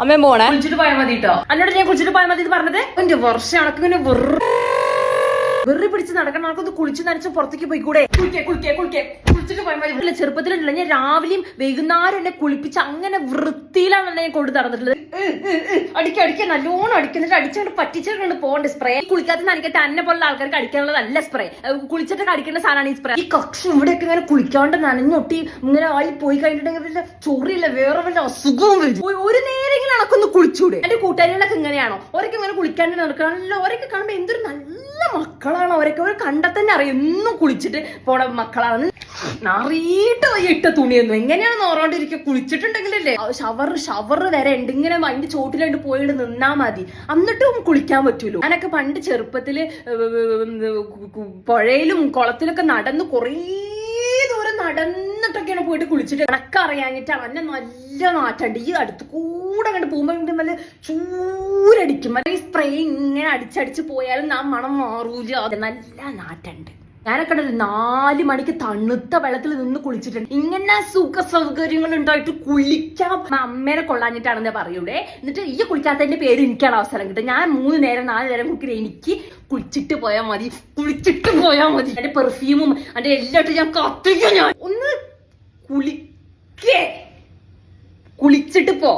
അമ്മ പോണേ കുളിച്ചിട്ട് പോയാൽ മതി കേട്ടോ. എന്നോട് ഞാൻ കുളിച്ചിട്ട് പോയാൽ മതി പറഞ്ഞത് എന്റെ വർഷം കണക്കിങ്ങനെ വെറുതെ പിടിച്ച് നടക്കണം. നമുക്കൊന്ന് കുളിച്ച് നനച്ച് പുറത്തേക്ക് പോയിക്കൂടെ? കുളിച്ചിട്ട് പോയാൽ മതി. ചെറുപ്പത്തിലുണ്ടല്ലോ ഞാൻ രാവിലെയും വൈകുന്നേരം എന്നെ കുളിപ്പിച്ച് അങ്ങനെ വൃത്തിയിലാണ് ഞാൻ കൊണ്ട് നടന്നിട്ടുള്ളത്. അടിക്കാൻ നല്ലോണം അടിക്കുന്നിട്ട് അടിച്ചോണ്ട് പറ്റിച്ചിട്ടുണ്ട് പോകണ്ട സ്പ്രേ. കുളിക്കാത്ത നനക്കട്ടെ അന്നെ പോലുള്ള ആൾക്കാർക്ക് അടിക്കാനുള്ള നല്ല സ്പ്രേ. കുളിച്ചിട്ട് അടിക്കേണ്ട സാധനമാണ് ഈ സ്പ്രേ. ഈ കക്ഷി ഇവിടെയൊക്കെ ഇങ്ങനെ കുളിക്കാണ്ട് നനഞ്ഞൊട്ടി ഇങ്ങനെ ആയി പോയി കഴിഞ്ഞിട്ടുണ്ടെങ്കിൽ ചൊറിയില്ല വേറെ വല്ല അസുഖവും വരും. ഒരു നേരെങ്കിലും അണക്കൊന്ന് കുളിച്ചൂടെ? എന്റെ കൂട്ടുകാരികളൊക്കെ ഇങ്ങനെയാണോ? ഓരൊക്കെ ഇങ്ങനെ കുളിക്കാണ്ട് നടക്കാണല്ലോ. ഓരൊക്കെ കാണുമ്പോ എന്തൊരു നല്ല മക്കളാണ്. അവരൊക്കെ അവർ കണ്ടാൽ തന്നെ അറിയാം എന്നും കുളിച്ചിട്ട് പോണ മക്കളാണ്. അറിയിട്ട് ഇട്ട തുണിയൊന്നും എങ്ങനെയാണെന്ന് ഓർമ്മണ്ടിരിക്കുക. കുളിച്ചിട്ടുണ്ടെങ്കിലല്ലേ ഷവർ വരെ ഉണ്ട്. ഇങ്ങനെ അതിന്റെ ചോട്ടിലായിട്ട് പോയിട്ട് നിന്നാ മതി, എന്നിട്ടും കുളിക്കാൻ പറ്റൂലോ. ഞാനൊക്കെ പണ്ട് ചെറുപ്പത്തില് പുഴയിലും കുളത്തിലൊക്കെ നടന്ന് കുറേ ദൂരം നടന്നിട്ടൊക്കെയാണ് പോയിട്ട് കുളിച്ചിട്ട്. കണക്കറിയാഞ്ഞിട്ടാണ് എന്നെ നല്ല നാറ്റുണ്ട്. ഈ അടുത്ത് കൂടെ കണ്ട് പോകുമ്പോ നല്ല ചൂരടിക്കും. ഈ സ്പ്രേ ഇങ്ങനെ അടിച്ചടിച്ച് പോയാലും ആ മണം മാറൂല. അത് നല്ല നാറ്റുണ്ട്. ഞാനൊക്കെ 4 മണിക്ക് തണുത്ത വെള്ളത്തിൽ നിന്ന് കുളിച്ചിട്ടുണ്ട്. ഇങ്ങനെ സുഖ സൗകര്യങ്ങൾ ഉണ്ടായിട്ട് കുളിക്കാൻ അമ്മേനെ കൊള്ളാഞ്ഞിട്ടാണെന്ന് പറയൂടെ. എന്നിട്ട് ഈ കുളിക്കാത്തതിന്റെ പേര് എനിക്കാണ് അവസരം കിട്ടും. ഞാൻ 3 നേരം 4 നേരം കുളിക്കുന്നത് എനിക്ക് കുളിച്ചിട്ട് പോയാൽ മതി. എന്റെ പെർഫ്യൂമും എന്റെ എല്ലായിട്ടും ഞാൻ കത്തിക്കും. ഞാൻ ഒന്ന് കുളിച്ചിട്ട് പോ.